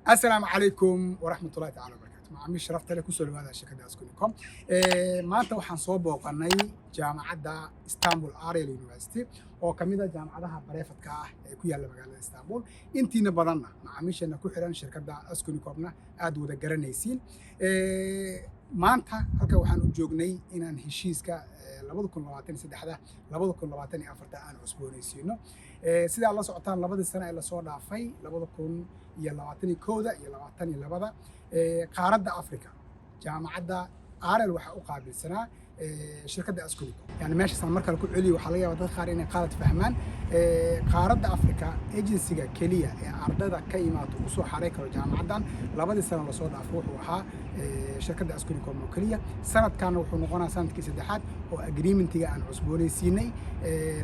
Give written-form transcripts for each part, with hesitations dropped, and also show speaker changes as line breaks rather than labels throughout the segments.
السلام عليكم ورحمة الله تعالى وبركاته. معامل شرفت لك وصل هذا الشركة أسكنكم. ما أنت وحن صوب وقناي جامعة إسطنبول آريال يونيفرسيتي أو كميدا جامعة بريفت كاه كويا لمجال إسطنبول. أنتي نبضنا معاميش إن كل شركة أسكنكمنا أدو ذا نيسين. ما أنت هلك وحن جوجني إن هشيسك لابد لباتين سدحدة لابد لباتين أفرتا أنا أسبوعيسينه. سيدا الله سبحانه لابد السنة إلا صور دافي لابد iyo 22 iyo 22 qaaradda Afrika jaamacadda Arel waxa u qaabilsanaa shirkadda Asconicom yani meesha marka la ku celiyo waxa laga yaabaa dad qaar inay qalad fahmaan qaaradda Afrika agency-ga kaliya ee ardayda ka yimaado u soo xareey karo jaamacaddan labadii sano la soo dhaafo wuxuu ahaa shirkadda Asconicom oo kaliya sanadkan wuxuu noqonayaa sanadkii saddexaad oo agreement-iga aan cusboonaysiinay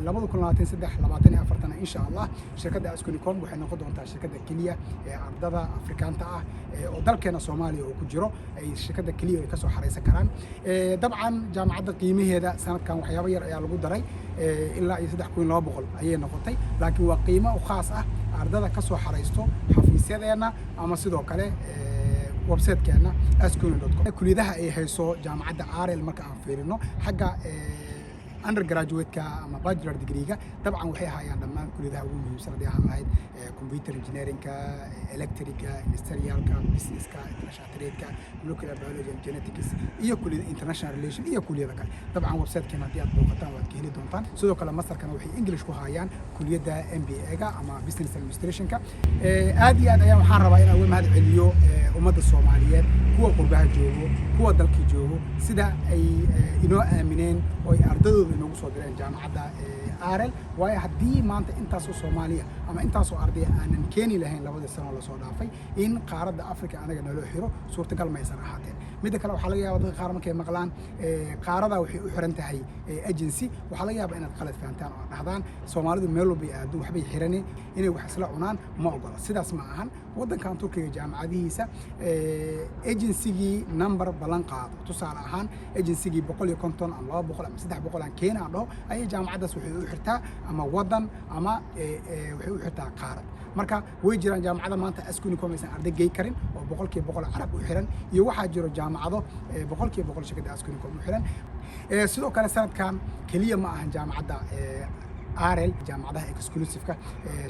2023 insha Allah shirkadda Asconicom waxay noqon doontaa shirkadda kaliya ee ardayda Afrikaanta ah oo dalkeena Soomaaliya oo ku jiro ay shirkadda kaliya ay ka soo xareysan karaan dabcan jaamacadda qiimaheeda sanadkan waxyaabo yar ayaa lagu daray ilaa 3200 ayay noqotay laakiin waa qiimo u khaas ah ardayda ka soo xareysto xafiisyadeena ama sidoo kale website-keena asconicom kuliyadaha ay hayso jaamacadda Arel marka aan fiirino xagga undergraduate ama bachelor degree طبعا waxay hayaan dhamaan kuliyadaha ugu muhiimsan hadii aan lahayd computer engineering electric industrial business international trade molecular biology and genetics iyo kuliyada international relation iyo kuliyada kale طبعا website keena hadii aad booqataan waad ka heli doontaan sidoo kale masterkana waxay english ku hayaan kuliyada MBA ama business administration aad iyo aad ayaan waxaan rabaa inaan uga mahad celiyo ummadda Soomaaliyeed kuwa qurbaha joogo kuwa dalka joogo sida ay inoo aamineen oo ay ardadooda inoogu soo direen jaamacadda Arel waayo haddii maanta intaasoo Soomaaliya ama intaasoo arday aanan keeni lahayn labada sano la soo dhaafay in qaaradda Afrika anaga naloo xiro suurtagal ma aysan ahaateen midda kale waxaa laga yaabaa dadka qaar markay maqlaan qaarada waxay u xiran tahay agency waxaa laga yaabaa inaad qalad fahantaan oo dhahdaan Soomaalidu meel walba aadu waxbay xiraneen inay wax isla cunaan ma ogola sidaas ma ahan waddankan Turkiga jaamacadihiisa agency-gii number balan qaado tusaale ahaan agency-gii 150 ama 200 ama 300 aan keenaa dhaho ay jaamacadaas waxay u xirtaa ama waddan ama waxay u xirtaa qaarad marka way jiraan jaamacada maanta Asconicom aysan arday gey karin oo 100% Arab u xiran iyo waxa jiro jaamacado 100% shirkadda Asconicom u xiran sidoo kale sanadkan kaliya ma ahan jaamacadda Arel jaamacadaha exclusive-ka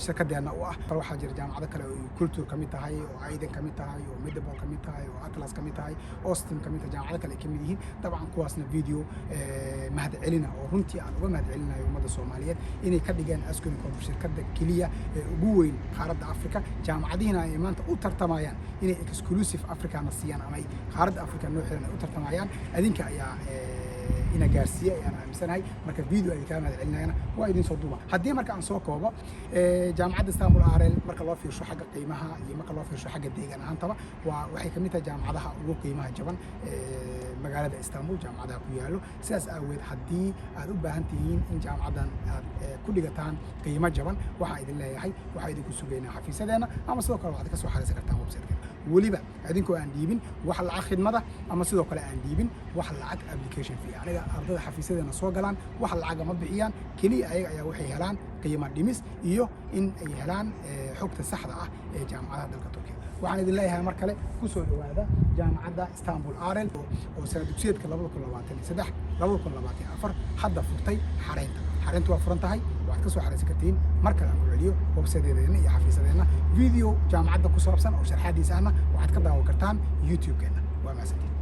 shirkadeena u ah waxaa jira jaamacado kale oo culture kamid tahay oo Aiden kamid tahay oo Medable kamid tahay oo Atlas kamid tahay Austin kamid tahay jaamacado kale kamid yihiin dabcan kuwaasna video mahad celina oo runtii aan uga mahad celinayo ummadda Soomaaliyeed inay ka dhigeen Asconicom shirkadda kaliya ee ugu weyn qaaradda Afrika jaamacadihiina ay maanta u tartamayaan inay exclusive Africana siiyaan ama qaaradda Afrika noo xiran u tartamayaan adinka ayaa ina gaarsiye ayaan aaminsanahay marka video ay ka mahad celinayna waa idin soo duuba haddii marka aan soo koobo jaamacadda Istanbul Arel marka loo fiirsho xagga qiimaha iyo marka loo fiirsho xagga deegaan ahaantaba waxay kamid tahay jaamacadaha ugu qiimaha jaban magaalada Istanbul jaamacadaha ku yaalo sidaas aaweed haddii aad u baahan tihiin in jaamacaddan aad ku dhigataan qiimo jaban waxa idin leeyahay waxa idinku sugeynaa xafiisadeena ama sidoo kale waxaad ka soo xareysan kartaan website-ka waliba idinkoo aan dhiibin wax lacag khidmada ama sidoo kale aan dhiibin wax lacag application fee aniga ardayda xafiisadeena soo galaan wax lacag ma bixiyaan kaliya ayaga ayaa waxay helaan qiimo dhimis iyo in ay helaan xogta saxda ah ee jaamacadaha dalka Turkiga waxaan idin leeyahay mar kale ku soo dhawaada jaamacadda Istanbul Arel oo sanad dugsiyeedka 2023 2024 hadda furtay xareynta waa furan tahay waxaad ka soo xareysan kartiin marka aan ku celiyo website-deena iyo xafiisadeena video jaamacadda ku saabsan oo sharxaadiisa ahna waxaad ka daawan kartaan YouTube-keena waa mahadsantihiin